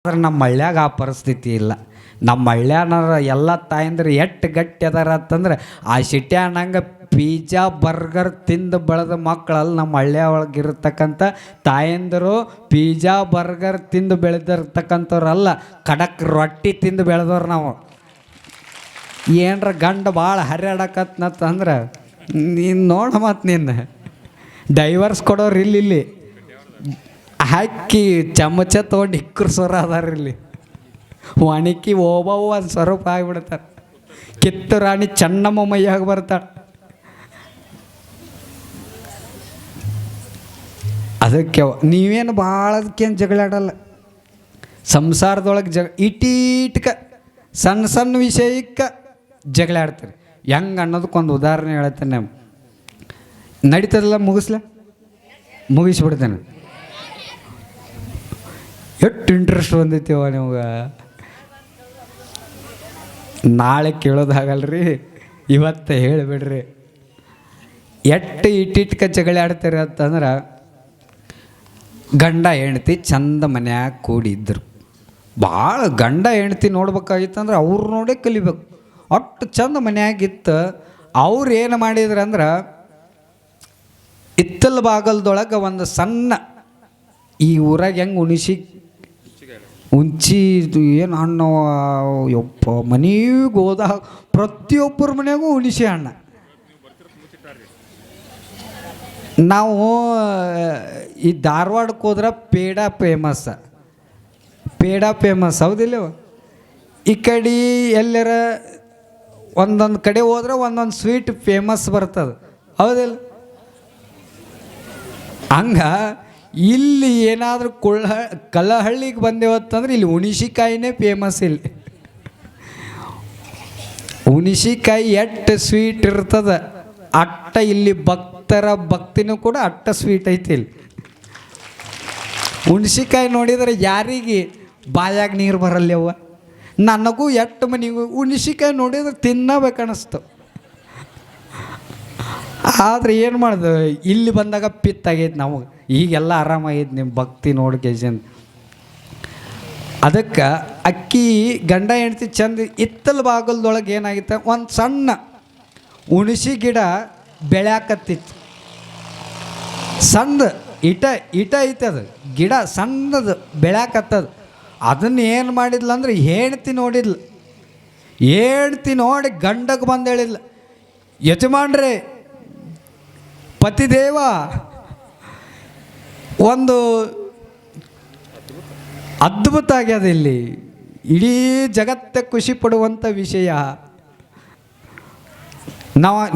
ಆದ್ರೆ ನಮ್ಮ ಹಳ್ಳ್ಯಾಗ ಆ ಪರಿಸ್ಥಿತಿ ಇಲ್ಲ. ನಮ್ಮ ಹಳ್ಳ್ಯಾನರ ಎಲ್ಲ ತಾಯಂದ್ರೆ ಎಷ್ಟು ಗಟ್ಟಿ ಅದಾರ ಅಂತಂದ್ರೆ ಆ ಸಿಟಿ ಅನ್ನಂಗೆ ಪಿಜ್ಜಾ ಬರ್ಗರ್ ತಿಂದು ಬೆಳೆದ ಮಕ್ಕಳಲ್ಲಿ ನಮ್ಮ ಹಳ್ಳಿಯ ಒಳಗಿರ್ತಕ್ಕಂಥ ತಾಯಂದರು ಪಿಜ್ಜಾ ಬರ್ಗರ್ ತಿಂದು ಬೆಳೆದಿರ್ತಕ್ಕಂಥವ್ರಲ್ಲ, ಖಡಕ್ ರೊಟ್ಟಿ ತಿಂದು ಬೆಳೆದವ್ರು ನಾವು. ಏನರ ಗಂಡ ಭಾಳ ಹರ್ಯಾಡಕತ್ನಂದ್ರೆ ನೀನು ನೋಡ ಮತ್ತು ನಿನ್ನ ಡೈವರ್ಸ್ ಕೊಡೋರು ಇಲ್ಲಿ ಹಾಕಿ ಚಮಚ ತೊಗೊಂಡು ಇಕ್ಕರ್ಸೋರ ಅದಾರ ಇಲ್ಲಿ. ಒಣಕಿ ಓಬವ್ವ ಒಂದು ಸ್ವರೂಪ ಆಗಿಬಿಡ್ತಾರೆ. ಕಿತ್ತು ರಾಣಿ ಚೆನ್ನಮ್ಮ ಮೈಯಾಗ ಬರ್ತಾಳೆ. ಅದಕ್ಕೆ ನೀವೇನು ಭಾಳ ಅದಕ್ಕೇನು ಜಗಳಾಡಲ್ಲ. ಸಂಸಾರದೊಳಗೆ ಇಟೀಟ್ಕ ಸಣ್ಣ ಸಣ್ಣ ವಿಷಯಕ್ಕೆ ಜಗಳ ಆಡ್ತಾರೆ. ಹೆಂಗೆ ಅನ್ನೋದಕ್ಕೊಂದು ಉದಾಹರಣೆ ಹೇಳ್ತೇನೆ. ನಡೀತದಲ್ಲ, ಮುಗಿಸ್ಬಿಡ್ತೇನೆ. ಎಷ್ಟು ಇಂಟ್ರೆಸ್ಟ್ ಬಂದೈತಿವ ನಿಮ್ಗೆ. ನಾಳೆ ಕೇಳೋದಾಗಲ್ರಿ, ಇವತ್ತು ಹೇಳಿಬಿಡ್ರಿ. ಎಷ್ಟು ಇಟ್ಟಿಟ್ಕ ಜಗಳ ಆಡ್ತಾರೆ ಅಂತಂದ್ರೆ, ಗಂಡ ಹೆಂಡ್ತಿ ಚಂದ ಮನ್ಯಾಗ ಕೂಡಿದ್ರು. ಭಾಳ ಗಂಡ ಹೆಂಡ್ತಿ ನೋಡ್ಬೇಕಾಗಿತ್ತಂದ್ರೆ ಅವ್ರು ನೋಡೇ ಕಲಿಬೇಕು. ಅಷ್ಟು ಚಂದ ಮನ್ಯಾಗಿತ್ತು. ಅವ್ರು ಏನು ಮಾಡಿದ್ರು ಅಂದ್ರೆ, ಇತ್ತಲ ಬಾಗಲ್ದೊಳಗೆ ಒಂದು ಸಣ್ಣ, ಈ ಊರಾಗ ಹೆಂಗೆ ಉಂಚಿ ಏನು ಹಣ್ಣು ಯಪ್ಪ ಮನೆಗೆ ಹೋದಾಗ ಪ್ರತಿಯೊಬ್ಬರ ಮನೆಯಾಗೂ ಹುಣಸಿ ಹಣ್ಣು. ನಾವು ಈ ಧಾರವಾಡಕ್ಕೆ ಹೋದ್ರೆ ಪೇಡ ಫೇಮಸ್ ಹೌದಿಲ್ಲ. ಈ ಕಡೆ ಎಲ್ಲರ ಒಂದೊಂದು ಕಡೆ ಹೋದ್ರೆ ಒಂದೊಂದು ಸ್ವೀಟ್ ಫೇಮಸ್ ಬರ್ತದೆ ಹೌದಿಲ್ಲ. ಹಂಗೆ ಇಲ್ಲಿ ಏನಾದರೂ ಕಲ್ಲಹಳ್ಳಿಗೆ ಬಂದೇವತ್ತಂದ್ರೆ ಇಲ್ಲಿ ಹುಣಸಿಕಾಯಿನೇ ಫೇಮಸ್. ಇಲ್ಲಿ ಹುಣಸಿಕಾಯಿ ಎಷ್ಟು ಸ್ವೀಟ್ ಇರ್ತದೆ ಅಟ್ಟ ಇಲ್ಲಿ ಭಕ್ತರ ಭಕ್ತಿನೂ ಕೂಡ ಅಟ್ಟ ಸ್ವೀಟ್ ಐತಿ. ಇಲ್ಲಿ ಹುಣಸಿಕಾಯಿ ನೋಡಿದರೆ ಯಾರಿಗೆ ಬಾಯಾಗ ನೀರು ಬರಲ್ಲವ್ವ. ನನಗೂ ಎಷ್ಟು ಮನೆಗೂ ಹುಣಸಿಕಾಯಿ ನೋಡಿದ್ರೆ ತಿನ್ನಬೇಕನ್ನಿಸ್ತು. ಆದರೆ ಏನು ಮಾಡ್ದು, ಇಲ್ಲಿ ಬಂದಾಗ ಪಿತ್ತಾಗೈತೆ ನಮಗೆ. ಈಗೆಲ್ಲ ಆರಾಮಾಗೈತೆ ನಿಮ್ಮ ಭಕ್ತಿ ನೋಡ್ಕೇಜನ್. ಅದಕ್ಕೆ ಅಕ್ಕಿ ಗಂಡ ಹೆಂಡ್ತಿ ಚಂದ ಇತ್ತಲ ಬಾಗಲ್ದೊಳಗೆ ಏನಾಗಿತ್ತು, ಒಂದು ಸಣ್ಣ ಹುಣಸಿ ಗಿಡ ಬೆಳ್ಯಾಕತ್ತಿತ್ತು. ಸಣ್ಣದು ಇಟ ಐತದು ಗಿಡ, ಸಣ್ಣದು ಬೆಳ್ಯಾಕತ್ತದು. ಅದನ್ನು ಏನು ಮಾಡಿದ್ಲು ಅಂದ್ರೆ ಹೆಂಡ್ತಿ ನೋಡಿದ್ಲು. ಹೆಂಡ್ತಿ ನೋಡಿ ಗಂಡಗೆ ಬಂದು ಹೇಳಿದ್ಲು, ಯಜಮಾನ್ರೆ ಪತಿದೇವ, ಒಂದು ಅದ್ಭುತ ಆಗ್ಯದ. ಇಲ್ಲಿ ಇಡೀ ಜಗತ್ತ ಖುಷಿ ಪಡುವಂಥ ವಿಷಯ.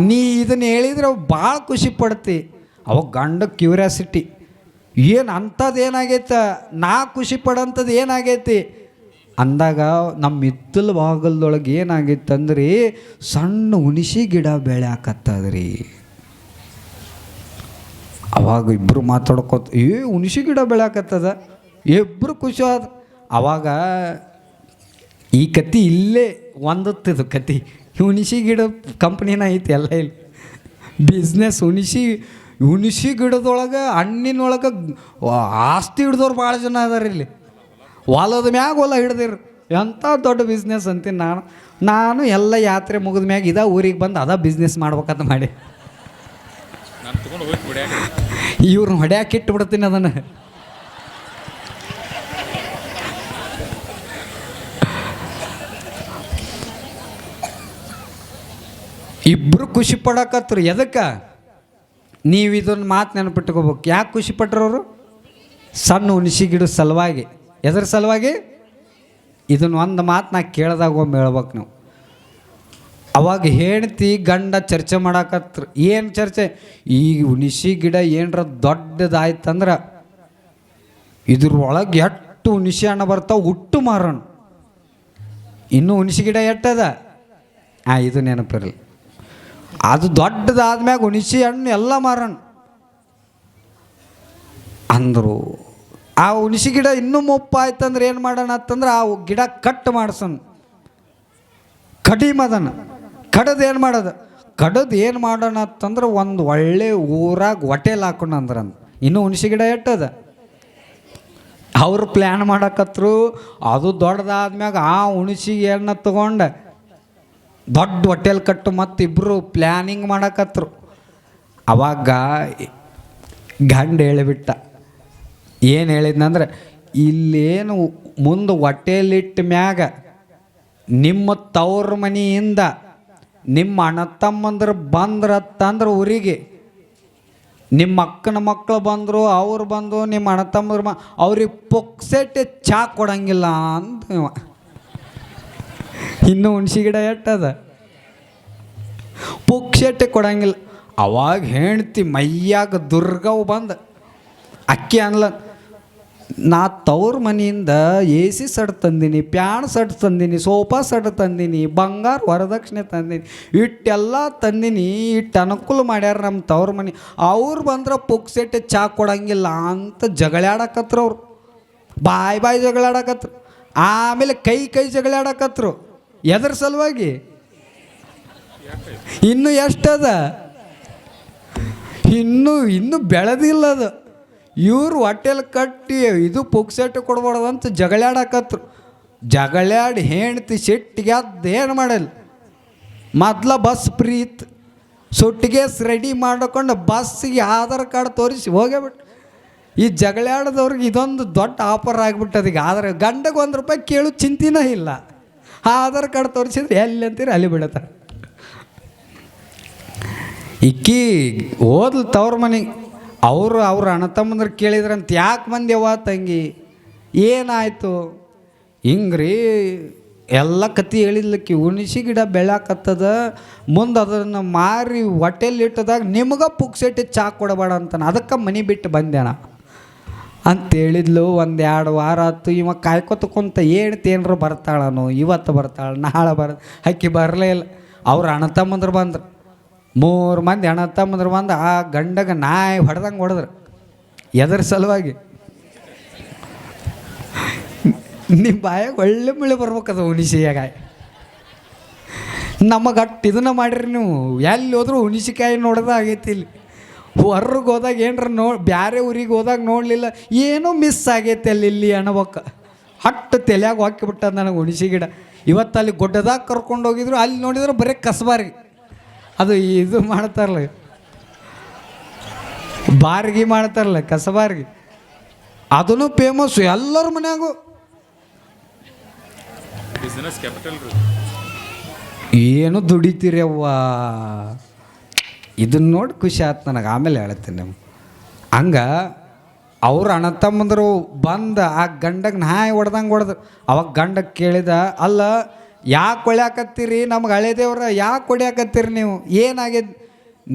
ನೀ ಇದನ್ನು ಹೇಳಿದ್ರೆ ಅವು ಭಾಳ ಖುಷಿ ಪಡ್ತಿ. ಅವಾಗ ಗಂಡ ಕ್ಯೂರಿಯಾಸಿಟಿ, ಏನು ಅಂಥದ್ದು ಏನಾಗೈತೆ, ನಾ ಖುಷಿ ಪಡೋಂಥದ್ದು ಏನಾಗೈತಿ ಅಂದಾಗ, ನಮ್ಮ ಹಿತ್ತಲ ಭಾಗಲ್ದೊಳಗೆ ಏನಾಗೈತೆ ಅಂದ್ರೆ ಸಣ್ಣ ಹುಣಸಿ ಗಿಡ ಬೆಳ್ಯಾಕತ್ತದ್ರಿ. ಅವಾಗ ಇಬ್ಬರು ಮಾತಾಡ್ಕೋತ, ಹುಣಸಿ ಗಿಡ ಬೆಳ್ಯಾಕತ್ತದ, ಇಬ್ಬರು ಖುಷಿ ಆದ. ಅವಾಗ ಈ ಕತೆ ಇಲ್ಲೇ ಒಂದತ್ತಿದು ಕತೆ. ಹುಣಸಿ ಗಿಡ ಕಂಪ್ನಿನ ಐತಿ ಎಲ್ಲ ಇಲ್ಲಿ ಬಿಸ್ನೆಸ್. ಹುಣಸಿ ಗಿಡದೊಳಗೆ ಹಣ್ಣಿನೊಳಗೆ ಆಸ್ತಿ ಹಿಡ್ದವ್ರು ಭಾಳ ಜನ ಅದಾರ ಇಲ್ಲಿ. ಹೊಲದ ಮ್ಯಾಗ ಹೊಲ ಹಿಡ್ದಿರು, ಎಂಥ ದೊಡ್ಡ ಬಿಸ್ನೆಸ್ ಅಂತೀನಿ ನಾನು. ಎಲ್ಲ ಯಾತ್ರೆ ಮುಗಿದ ಮ್ಯಾಗ ಊರಿಗೆ ಬಂದು ಅದ ಬಿಸ್ನೆಸ್ ಮಾಡ್ಬೇಕಂತ ಮಾಡಿ ಇವ್ರನ್ನ ಹೊಡ್ಯಾಕಿಟ್ಟು ಬಿಡ್ತೀನಿ ಅದನ್ನು. ಇಬ್ಬರು ಖುಷಿ ಪಡಕತ್ರು. ಎದಕ್ಕೆ ನೀವು ಇದನ್ನು ಮಾತು ನೆನಪಿಟ್ಕೋಬೇಕು. ಯಾಕೆ ಖುಷಿ ಪಟ್ರವರು? ಸಣ್ಣ ಹುಣಸಿ ಗಿಡದ ಸಲುವಾಗಿ. ಎದ್ರ ಸಲುವಾಗಿ? ಇದನ್ನು ಒಂದು ಮಾತು ನಾ ಕೇಳಿದಾಗ ಒಮ್ಮೆ ಹೇಳ್ಬೇಕು ನೀವು. ಅವಾಗ ಹೆಂಡ್ತಿ ಗಂಡ ಚರ್ಚೆ ಮಾಡಕತ್ರು. ಏನು ಚರ್ಚೆ? ಈ ಹುಣಸಿ ಗಿಡ ಏನರ ದೊಡ್ಡದಾಯ್ತಂದ್ರೆ ಇದ್ರೊಳಗೆ ಎಷ್ಟು ಹುಣಸಿ ಹಣ್ಣು ಬರ್ತಾವೆ, ಹುಟ್ಟು ಮಾರೋಣ. ಇನ್ನೂ ಹುಣಸಿ ಗಿಡ ಎಟ್ಟದ? ಇದು ನೆನಪಿರಲಿ. ಅದು ದೊಡ್ಡದಾದ್ಮ್ಯಾಗ ಹುಣಸಿ ಹಣ್ಣು ಎಲ್ಲ ಮಾರೋಣ ಅಂದರು. ಆ ಹುಣಸಿ ಗಿಡ ಇನ್ನೂ ಮುಪ್ಪಾಯ್ತಂದ್ರೆ ಏನು ಮಾಡೋಣ ಅಂತಂದ್ರೆ ಆ ಗಿಡ ಕಟ್ ಮಾಡ್ಸೋಣ, ಕಡಿಮದನ ಕಡದು ಏನು ಮಾಡೋದು, ಕಡದು ಏನು ಮಾಡೋಣ ಅಂತಂದ್ರೆ ಒಂದು ಒಳ್ಳೆ ಊರಾಗ ಹೋಟೆಲ್ ಹಾಕೋಣ ಅಂದ್ರೆ. ಇನ್ನೂ ಹುಣಸಿ ಗಿಡ ಎಟ್ಟದ? ಅವ್ರು ಪ್ಲ್ಯಾನ್ ಮಾಡಕತ್ರು. ಅದು ದೊಡ್ಡದಾದ್ಮ್ಯಾಗ ಆ ಹುಣಸಿಗೆ ಎಣ್ಣೆ ತೊಗೊಂಡು ದೊಡ್ಡ ಹೋಟೆಲ್ ಕಟ್ಟು ಮತ್ತು ಇಬ್ಬರು ಪ್ಲ್ಯಾನಿಂಗ್ ಮಾಡಕತ್ರು. ಅವಾಗ ಗಂಡ ಹೇಳಿಬಿಟ್ಟ. ಏನು ಹೇಳಿದ್ನಂದ್ರೆ, ಇಲ್ಲೇನು ಮುಂದೆ ಹೋಟೆಲಿಟ್ಟ ಮ್ಯಾಗ ನಿಮ್ಮ ತವ್ರ ಮನೆಯಿಂದ ನಿಮ್ಮ ಅಣ್ಣ ತಮ್ಮಂದ್ರೆ ಬಂದ್ರತ್ತಂದ್ರೆ ಊರಿಗೆ, ನಿಮ್ಮ ಅಕ್ಕನ ಮಕ್ಕಳು ಬಂದರು, ಅವ್ರು ಬಂದು ನಿಮ್ಮ ಅಣ್ಣ ತಮ್ಮಂದ್ರ ಅವ್ರಿಗೆ ಪೊಕ್ಸೆಟ್ಟೆ ಚಾ ಕೊಡಂಗಿಲ್ಲ ಅಂತ. ಇನ್ನೂ ಹುಣ್ಸಿ ಗಿಡ ಎಟ್ಟದ, ಪೊಕ್ಸೆಟ್ಟೆ ಕೊಡಂಗಿಲ್ಲ. ಅವಾಗ ಹೆಂಡ್ತಿ ಮೈಯಾಗ ದುರ್ಗವು ಬಂದು ಅಕ್ಕಿ ಅನ್ಲ, ನಾ ತವ್ರ ಮನೆಯಿಂದ ಎ ಸಿ ಸೆಟ್ ತಂದೀನಿ, ಪ್ಯಾನ್ ಸೆಟ್ ತಂದೀನಿ, ಸೋಫಾ ಸೆಟ್ ತಂದೀನಿ, ಬಂಗಾರ ವರದಕ್ಷಿಣೆ ತಂದೀನಿ, ಇಟ್ಟೆಲ್ಲ ತಂದೀನಿ, ಇಟ್ಟು ಅನುಕೂಲ ಮಾಡ್ಯಾರ ನಮ್ಮ ತವ್ರ ಮನೆ, ಅವ್ರು ಬಂದ್ರೆ ಪುಕ್ಸೆಟ್ಟೆ ಚಾ ಕೊಡಂಗಿಲ್ಲ ಅಂತ ಜಗಳಾಡಕತ್ರು. ಅವ್ರು ಬಾಯಿ ಜಗಳಾಡಕತ್ರು. ಆಮೇಲೆ ಕೈ ಜಗಳಾಡಕತ್ರು. ಎದ್ರ ಸಲುವಾಗಿ? ಇನ್ನು ಎಷ್ಟದ, ಇನ್ನೂ ಬೆಳೆದಿಲ್ಲ ಅದು. ಇವ್ರು ಹೋಟೆಲ್ ಕಟ್ಟಿ ಇದು ಪುಕ್ಸೆಟ್ಟು ಕೊಡ್ಬಾರ್ದಂತ ಜಗಳಾಡಕತ್ರು. ಜಗಳಾಡಿ ಹೆಂಡ್ತಿ ಸಿಟ್ಟಿಗೆ ಅದು ಏನು ಮಾಡಲ್ಲ, ಮೊದ್ಲ ಬಸ್ ಪ್ರೀತ್ ಸುಟ್ಟಿಗೆಸ್ ರೆಡಿ ಮಾಡಿಕೊಂಡು ಬಸ್ಸಿಗೆ ಆಧಾರ್ ಕಾರ್ಡ್ ತೋರಿಸಿ ಹೋಗೇಬಿಟ್ಟು. ಈ ಜಗಳಾಡದವ್ರಿಗೆ ಇದೊಂದು ದೊಡ್ಡ ಆಫರ್ ಆಗಿಬಿಟ್ಟದೀಗ. ಆದರೆ ಗಂಡಗೆ ₹1 ಕೇಳು ಚಿಂತಿನೇ ಇಲ್ಲ. ಆಧಾರ್ ಕಾರ್ಡ್ ತೋರಿಸಿದ್ರೆ ಎಲ್ಲಿ ಅಂತೀರಿ ಅಲ್ಲಿ ಬಿಡತ್ತಾರೆ. ಇಕ್ಕಿ ಓದ್ಲು ತವ್ರ ಮನೆಗೆ. ಅವ್ರ ಅಣ್ಣ ತಮ್ಮಂದ್ರೆ ಕೇಳಿದ್ರಂತ, ಯಾಕೆ ಬಂದ್ಯವ ತಂಗಿ, ಏನಾಯಿತು? ಹಿಂಗ್ರಿ ಎಲ್ಲ ಕತ್ತಿ ಹೇಳಿದ್ಲಕ್ಕಿ. ಹುಣಸಿ ಗಿಡ ಬೆಳಕತ್ತದ, ಮುಂದೆ ಅದನ್ನು ಮಾರಿ ಹೋಟೆಲ್ ಇಟ್ಟದಾಗ ನಿಮ್ಗೆ ಪುಕ್ಸೆಟ್ಟಿ ಚಾ ಕೊಡಬೇಡ ಅಂತಾನೆ, ಅದಕ್ಕೆ ಮನೆ ಬಿಟ್ಟು ಬಂದೇಣ ಅಂತ ಹೇಳಿದ್ಲು. 1-2 ವಾರ ಆಯ್ತು. ಇವ ಕಾಯ್ಕೊತಕೊಂತ ಏನ್ರು ಬರ್ತಾಳನು, ಇವತ್ತು ಬರ್ತಾಳೆ, ನಾಳೆ ಅಕ್ಕಿ ಬರಲೇ ಇಲ್ಲ. ಅವ್ರ ಅಣ್ಣ ತಮ್ಮಂದ್ರೆ ಬಂದ್ರು. 3 ಮಂದಿ ಅಣ್ಣ ತಮ್ಮಂದ್ರೆ ಬಂದು ಆ ಗಂಡಗೆ ನಾಯಿ ಹೊಡೆದಂಗೆ ಹೊಡೆದ್ರು. ಎದ್ರ ಸಲುವಾಗಿ? ನಿಮ್ಮ ಬಾಯಾಗ ಒಳ್ಳೆ ಮುಳ್ಳೆ ಬರ್ಬೇಕದು ಹುಣಸಿಯಾಗ. ನಮಗೆ ಅಟ್ಟು ಇದನ್ನ ಮಾಡಿರಿ ನೀವು. ಎಲ್ಲಿ ಹೋದ್ರು ಹುಣಸಿಕಾಯಿ ನೋಡೋದು ಆಗೈತಿ. ಇಲ್ಲಿ ಹೊರ್ಗೆ ಹೋದಾಗ ಏನರ ಬ್ಯಾರೆ ಊರಿಗೆ ಹೋದಾಗ ನೋಡಲಿಲ್ಲ, ಏನೋ ಮಿಸ್ ಆಗೈತೆ ಅಲ್ಲಿ ಇಲ್ಲಿ ಅನ್ಬೇಕು. ಹಟ್ಟು ತಲೆಯಾಗ ಹಾಕಿಬಿಟ್ಟದ ನನಗೆ ಹುಣಸಿ ಗಿಡ. ಇವತ್ತು ಅಲ್ಲಿ ಗೊಡ್ಡದಾಗ ಕರ್ಕೊಂಡು ಹೋಗಿದ್ರು, ಅಲ್ಲಿ ನೋಡಿದ್ರೆ ಬರೀ ಕಸಬಾರಿ ಅದು ಇದು ಮಾಡ್ತಾರಲ್ಲ, ಬಾರ್ಗಿ ಮಾಡ್ತಾರಲ್ಲ ಕಸಬಾರ್ಗಿ, ಅದನ್ನು ಫೇಮಸ್ಸು ಎಲ್ಲರ ಮನ್ಯಾಗು. ಏನು ದುಡಿತೀರಿ ಅವ್ವ, ಇದನ್ನ ನೋಡಿ ಖುಷಿ ಆಯ್ತು ನನಗೆ. ಆಮೇಲೆ ಹೇಳ್ತೀನಿ ನಿಮ್ಗೆ. ಹಂಗೆ ಅವ್ರ ಅಣ್ಣ ತಮ್ಮಂದರು ಬಂದು ಆ ಗಂಡಗೆ ನಾಯಿ ಹೊಡೆದಂಗೆ ಹೊಡೆದ್ರು. ಅವಾಗ ಗಂಡಗೆ ಕೇಳಿದ, ಅಲ್ಲ ಯಾಕೆ ಹೊಳ್ಯಾಕತ್ತೀರಿ ನಮ್ಗೆ ಹಳೆ ದೇವ್ರ, ಯಾಕೆ ಹೊಡ್ಯಾಕತ್ತೀರಿ ನೀವು, ಏನಾಗ್ಯದ?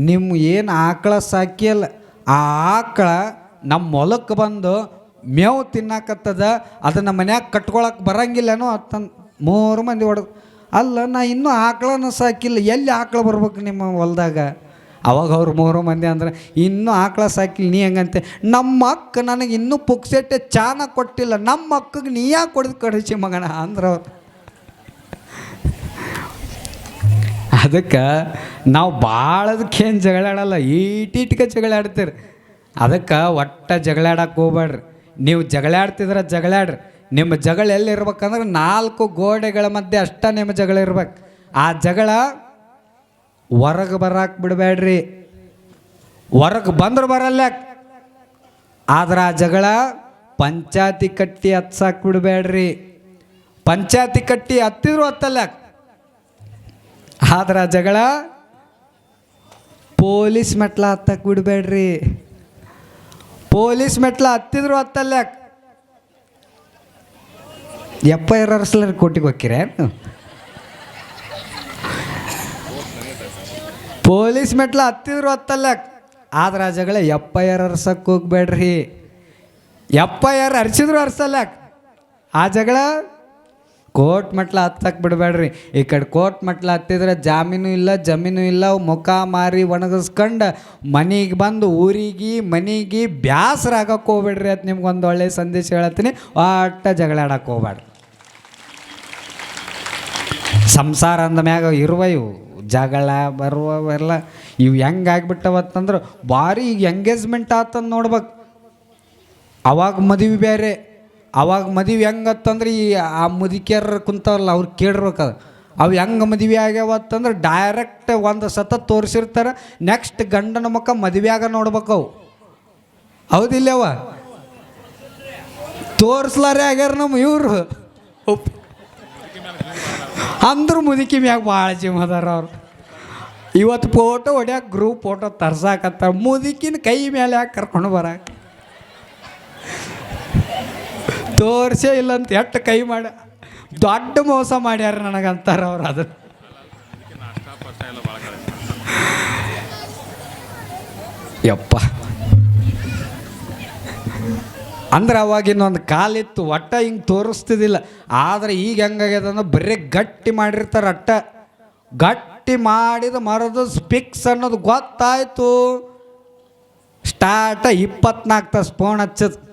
ನಿಮ್ಮ ಏನು ಆಕಳ ಸಾಕಿಯಲ್ಲ, ಆ ಆಕಳ ನಮ್ಮ ಹೊಲಕ್ಕೆ ಬಂದು ಮೇವು ತಿನ್ನಾಕತ್ತದ, ಅದನ್ನು ಮನ್ಯಾಗ ಕಟ್ಕೊಳಕ್ಕೆ ಬರಂಗಿಲ್ಲನೋ ಅಂತಂದು 3 ಮಂದಿ ಹೊಡೆದು. ಅಲ್ಲ ನಾ ಇನ್ನೂ ಆಕಳನ ಸಾಕಿಲ್ಲ, ಎಲ್ಲಿ ಆಕಳ ಬರ್ಬೇಕು ನಿಮ್ಮ ಹೊಲದಾಗ? ಅವಾಗ ಅವ್ರು 3 ಮಂದಿ ಅಂದ್ರೆ, ಇನ್ನೂ ಆಕಳ ಸಾಕಿಲ್ಲ ನೀ ಹೆಂಗಂತೆ? ನಮ್ಮ ಅಕ್ಕ ನನಗೆ ಇನ್ನೂ ಪುಕ್ಸೆಟ್ಟೆ ಚಾನ ಕೊಟ್ಟಿಲ್ಲ, ನಮ್ಮ ಅಕ್ಕಗೆ ನೀ ಯಾಕೆ ಕೊಡ್ದು ಕಳಿಸಿ ಮಗನ ಅಂದ್ರೆ ಅವ್ರು. ಅದಕ್ಕೆ ನಾವು ಭಾಳದಕ್ಕೇನು ಜಗಳಾಡಲ್ಲ, ಈಟಿಟ್ಕೆ ಜಗಳಾಡ್ತೀರಿ. ಅದಕ್ಕೆ ಒಟ್ಟ ಜಗಳಾಡಕ್ಕೆ ಹೋಗ್ಬೇಡ್ರಿ. ನೀವು ಜಗಳಾಡ್ತಿದ್ರೆ ಜಗಳಾಡ್ರಿ. ನಿಮ್ಮ ಜಗಳ ಎಲ್ಲಿರ್ಬೇಕಂದ್ರೆ 4 ಗೋಡೆಗಳ ಮಧ್ಯೆ ಅಷ್ಟ ನಿಮ್ಮ ಜಗಳ ಇರ್ಬೇಕು. ಆ ಜಗಳ ಹೊರಗೆ ಬರಕ್ಕೆ ಬಿಡಬೇಡ್ರಿ. ಹೊರಗೆ ಬಂದ್ರೆ ಬರಲ್ಲ. ಆದ್ರೆ ಆ ಜಗಳ ಪಂಚಾಯತಿ ಕಟ್ಟಿ ಹತ್ಸಕ್ಕೆ ಬಿಡಬೇಡ್ರಿ. ಪಂಚಾಯತಿ ಕಟ್ಟಿ ಹತ್ತಿದ್ರು ಹತ್ತಲ್ಲ. ಆದ್ರೆ ಆ ಜಗಳ ಪೊಲೀಸ್ ಮೆಟ್ಲ ಹತ್ತಕ್ಕೆ ಬಿಡಬೇಡ್ರಿ. ಪೊಲೀಸ್ ಮೆಟ್ಲ ಹತ್ತಿದ್ರು ಹತ್ತಲ್ಲ. FIR ಅರ್ಸ್ಲರ್ ಕೋಟಿಗೆ ಹೋಗ್ತೀರ? ಪೊಲೀಸ್ ಮೆಟ್ಲ ಹತ್ತಿದ್ರು ಹತ್ತಲ್ಲ. ಆದ್ರೆ ಆ ಜಗಳ FIR ಅರ್ಸಕ್ಕೆ ಹೋಗ್ಬೇಡ್ರಿ. FIR ಅರ್ಸಿದ್ರು ಅರ್ಸಲ್ಲ. ಆ ಜಗಳ ಕೋರ್ಟ್ ಮೆಟ್ಲ ಹತ್ತಕ್ಕೆ ಬಿಡಬೇಡ್ರಿ. ಈ ಕಡೆ ಕೋರ್ಟ್ ಮೆಟ್ಲ ಹತ್ತಿದ್ರೆ ಜಾಮೀನು ಇಲ್ಲ, ಜಮೀನು ಇಲ್ಲ, ಮುಖ ಮಾರಿ ಒಣಗಿಸ್ಕೊಂಡು ಮನೆಗೆ ಬಂದು ಊರಿಗೆ ಮನೆಗೆ ಬ್ಯಾಸರ ಆಗಕ್ಕೆ ಹೋಗ್ಬೇಡ್ರಿ ಅಂತ ನಿಮ್ಗೊಂದು ಒಳ್ಳೆಯ ಸಂದೇಶ ಹೇಳ್ತೀನಿ. ಒಟ್ಟ ಜಗಳ ಆಡಕ್ಕೆ ಹೋಗ್ಬೇಡ್ರಿ. ಸಂಸಾರ ಅಂದ ಮ್ಯಾಗ ಇರುವ ಇವು ಜಗಳ ಬರುವವೆಲ್ಲ ಇವು ಹೆಂಗೆ ಆಗಿಬಿಟ್ಟವತ್ತಂದ್ರೆ ಭಾರಿ ಈಗ ಎಂಗೇಜ್ಮೆಂಟ್ ಆತಂದು ನೋಡ್ಬೇಕು. ಅವಾಗ ಮದುವೆ ಬೇರೆ, ಅವಾಗ ಮದುವೆ ಹೆಂಗತ್ತಂದ್ರೆ ಈ ಆ ಮುದುಕಿಯರು ಕುಂತಾರಲ್ಲ ಅವ್ರು ಕೇಳಿರ್ಬೇಕದು ಅವು ಹೆಂಗೆ ಮದುವೆ ಆಗ್ಯಾವತ್ತಂದ್ರೆ ಡೈರೆಕ್ಟ್ ಒಂದು ಸತ ತೋರಿಸಿರ್ತಾರೆ ನೆಕ್ಸ್ಟ್ ಗಂಡನ ಮಕ್ಕ ಮದುವೆಯಾಗ ನೋಡ್ಬೇಕು ಅವು ಹೌದಿಲ್ಲವ ತೋರಿಸ್ಲಾರೆ ಆಗ್ಯಾರ ನಮ್ಮ ಇವರು ಅಂದ್ರು ಮುದುಕಿ ಮ್ಯಾಗ ಭಾಳ ಜಿಮ್ಮದಾರ ಅವ್ರು ಇವತ್ತು ಫೋಟೋ ಹೊಡ್ಯಾಕ ಗ್ರೂಪ್ ಫೋಟೋ ತರ್ಸಾಕತ್ತಾರ ಮುದುಕಿನ ಕೈ ಮೇಲೆ ಯಾಕೆ ಕರ್ಕೊಂಡು ಬರಾಕ ತೋರ್ಸೇ ಇಲ್ಲಂತ ಎಷ್ಟು ಕೈ ಮಾಡ ದೊಡ್ಡ ಮೋಸ ಮಾಡ್ಯಾರ ನನಗಂತಾರ ಅವ್ರು ಅದು ಯಪ್ಪ ಅಂದ್ರೆ ಅವಾಗಿನ್ನೊಂದು ಕಾಲಿತ್ತು ಒಟ್ಟ ಹಿಂಗೆ ತೋರಿಸ್ತಿದ್ದಿಲ್ಲ ಆದರೆ ಈಗ ಹೆಂಗಾಗ್ಯದ ಅಂದ್ರೆ ಬರೀ ಗಟ್ಟಿ ಮಾಡಿರ್ತಾರೆ ಅಟ್ಟ ಗಟ್ಟಿ ಮಾಡಿದ ಮರದ ಸ್ಪಿಕ್ಸ್ ಅನ್ನೋದು ಗೊತ್ತಾಯ್ತು ಸ್ಟಾರ್ಟ 24 ತಾಸು ಫೋನ್ ಹಚ್ಚದು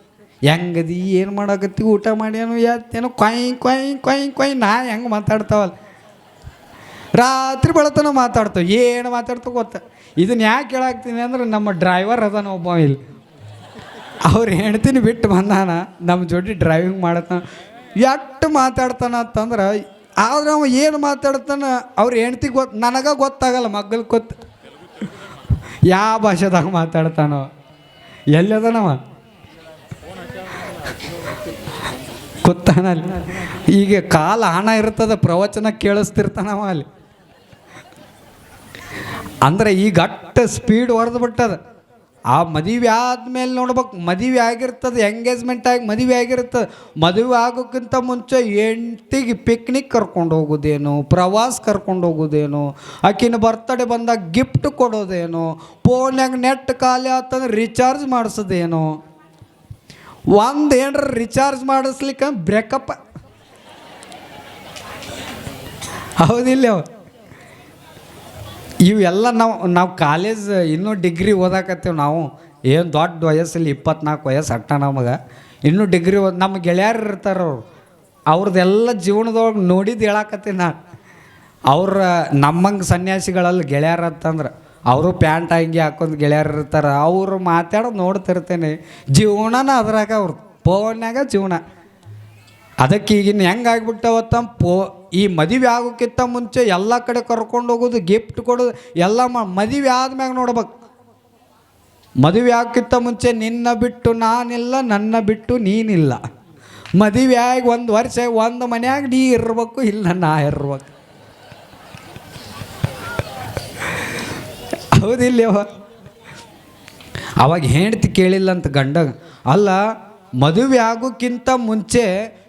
ಹೆಂಗದಿ ಏನು ಮಾಡಾಕತ್ತಿ ಊಟ ಮಾಡ್ಯಾನು ಯಾತೇನೋ ಕೊಯ್ ಕೊಯ್ ಕೊಯ್ ಕೊಯ್ ನಾ ಹೆಂಗೆ ಮಾತಾಡ್ತಾವಲ್ಲ ರಾತ್ರಿ ಬೆಳತನ ಮಾತಾಡ್ತಾವೆ ಏನು ಮಾತಾಡ್ತಾವೆ ಗೊತ್ತ ಇದನ್ನ ಯಾಕೆ ಹೇಳಾಕ್ತೀನಿ ಅಂದ್ರೆ ನಮ್ಮ ಡ್ರೈವರ್ ಅದಾನ ಒಬ್ಬ ಇಲ್ಲಿ ಅವ್ರು ಹೆಣ್ತೀನಿ ಬಿಟ್ಟು ಬಂದಾನ ನಮ್ಮ ಜೋಡಿ ಡ್ರೈವಿಂಗ್ ಮಾಡತ್ತಾನ ಎಷ್ಟು ಮಾತಾಡ್ತಾನ ಅಂತಂದ್ರೆ ಆದ್ರೆ ಅವ ಏನು ಮಾತಾಡ್ತಾನ ಅವ್ರು ಹೆಣ್ತಿ ನನಗೆ ಗೊತ್ತಾಗಲ್ಲ ಮಗ್ಗಲ್ ಗೊತ್ತು ಯಾವ ಭಾಷೆದಾಗ ಮಾತಾಡ್ತಾನೋ ಎಲ್ಲದನವ ಗೊತ್ತಾನಲ್ಲಿ ಈಗ ಕಾಲ ಹಣ ಇರ್ತದ ಪ್ರವಚನ ಕೇಳಿಸ್ತಿರ್ತಾನವ ಅಲ್ಲಿ ಅಂದ್ರೆ ಈಗ ಅಟ್ಟ ಸ್ಪೀಡ್ ಹೊಡೆದು ಬಿಟ್ಟದ ಆ ಮದುವೆ ಆದ್ಮೇಲೆ ನೋಡ್ಬೇಕು ಮದುವೆ ಆಗಿರ್ತದೆ ಎಂಗೇಜ್ಮೆಂಟ್ ಆಗಿ ಮದುವೆ ಆಗಿರ್ತದೆ ಮದುವೆ ಆಗೋಕ್ಕಿಂತ ಮುಂಚೆ ಹೆಂಡ್ತಿಗೆ ಪಿಕ್ನಿಕ್ ಕರ್ಕೊಂಡು ಹೋಗೋದೇನು ಪ್ರವಾಸ ಕರ್ಕೊಂಡು ಹೋಗೋದೇನು ಆಕಿನ ಬರ್ತಡೇ ಬಂದಾಗ ಗಿಫ್ಟ್ ಕೊಡೋದೇನು ಫೋನ್ಯಾಗ ನೆಟ್ ಖಾಲಿ ಆತಂದ್ರೆ ರಿಚಾರ್ಜ್ ಮಾಡಿಸೋದೇನು ಒಂದು ಏನಾರ ರಿಚಾರ್ಜ್ ಮಾಡಿಸ್ಲಿಕ್ಕೆ ಬ್ರೇಕಪ್ ಹೌದಿಲ್ಲ ಇವೆಲ್ಲ ನಾವು ಕಾಲೇಜ್ ಇನ್ನೂ ಡಿಗ್ರಿ ಓದಾಕತ್ತೀವಿ ನಾವು ಏನು ದೊಡ್ಡ ವಯಸ್ಸಲ್ಲಿ 24 ವಯಸ್ಸು ಅಟ್ಟ ನಮಗೆ ಇನ್ನೂ ಡಿಗ್ರಿ ನಮ್ಮ ಗೆಳೆಯರು ಇರ್ತಾರೆ ಅವ್ರದ್ದೆಲ್ಲ ಜೀವನದೊಳಗೆ ನೋಡಿದ್ದು ಹೇಳಾಕತ್ತೀನಿ ನಾನು ಅವ್ರ ನಮ್ಮಂಗೆ ಸನ್ಯಾಸಿಗಳಲ್ಲಿ ಗೆಳೆಯರು ಅಂತಂದ್ರೆ ಅವರು ಪ್ಯಾಂಟ್ ಅಂಗಿ ಹಾಕೊಂಡು ಗೆಳೆಯರು ಇರ್ತಾರೆ ಅವರು ಮಾತಾಡೋದು ನೋಡ್ತಿರ್ತೇನೆ ಜೀವನನ ಅದ್ರಾಗ ಅವ್ರು ಫೋನ್ಯಾಗ ಜೀವನ ಅದಕ್ಕೆ ಈಗಿನ ಹೆಂಗೆ ಆಗ್ಬಿಟ್ಟವತ್ತ ಈ ಮದುವೆ ಆಗೋಕ್ಕಿಂತ ಮುಂಚೆ ಎಲ್ಲ ಕಡೆ ಕರ್ಕೊಂಡು ಹೋಗೋದು ಗಿಫ್ಟ್ ಕೊಡೋದು ಎಲ್ಲ ಮದುವೆ ಆದ್ಮ್ಯಾಗ ನೋಡ್ಬೇಕು ಮದುವೆ ಆಗೋಕ್ಕಿಂತ ಮುಂಚೆ ನಿನ್ನ ಬಿಟ್ಟು ನಾನಿಲ್ಲ ನನ್ನ ಬಿಟ್ಟು ನೀನಿಲ್ಲ ಮದುವೆ ಆಗಿ 1 ವರ್ಷ ಒಂದು ಮನ್ಯಾಗ ನೀ ಇರ್ಬೇಕು ಇಲ್ಲ ನಾ ಇರ್ಬೇಕು ಹೌದಿಲ್ಲವ ಅವಾಗ ಹೆಂಡ್ತಿ ಕೇಳಿಲ್ಲ ಅಂತ ಗಂಡಗ ಅಲ್ಲ ಮದುವೆ ಆಗೋಕ್ಕಿಂತ ಮುಂಚೆ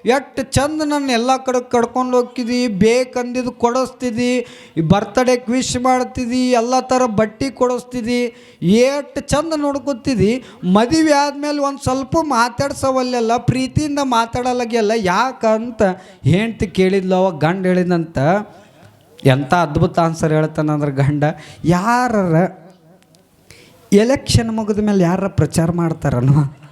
ಎಷ್ಟು ಚಂದ ನನ್ನ ಎಲ್ಲ ಕಡೆ ಕಡ್ಕೊಂಡು ಹೋಗ್ತಿದ್ದಿ ಬೇಕಂದಿದ್ದು ಕೊಡಿಸ್ತಿದ್ದಿ ಬರ್ತಡೇಗೆ ವಿಶ್ ಮಾಡ್ತಿದ್ದಿ ಎಲ್ಲ ಥರ ಬಟ್ಟೆ ಕೊಡಿಸ್ತಿದ್ದಿ ಎಷ್ಟು ಚಂದ ನೋಡ್ಕೊತಿದ್ದಿ ಮದುವೆ ಆದಮೇಲೆ ಒಂದು ಸ್ವಲ್ಪ ಮಾತಾಡ್ಸವಲ್ಲೆಲ್ಲ ಪ್ರೀತಿಯಿಂದ ಮಾತಾಡಲಾಗೆಲ್ಲ ಯಾಕಂತ ಹೆಂಡ್ತಿ ಕೇಳಿದ್ಲು ಅವಾಗ ಗಂಡ ಹೇಳಿದಂತ ಎಂಥ ಅದ್ಭುತ ಆನ್ಸರ್ ಹೇಳ್ತಾನಂದ್ರೆ ಗಂಡ ಯಾರ ಎಲೆಕ್ಷನ್ ಮುಗಿದ ಮೇಲೆ ಯಾರ ಪ್ರಚಾರ ಮಾಡ್ತಾರನೋ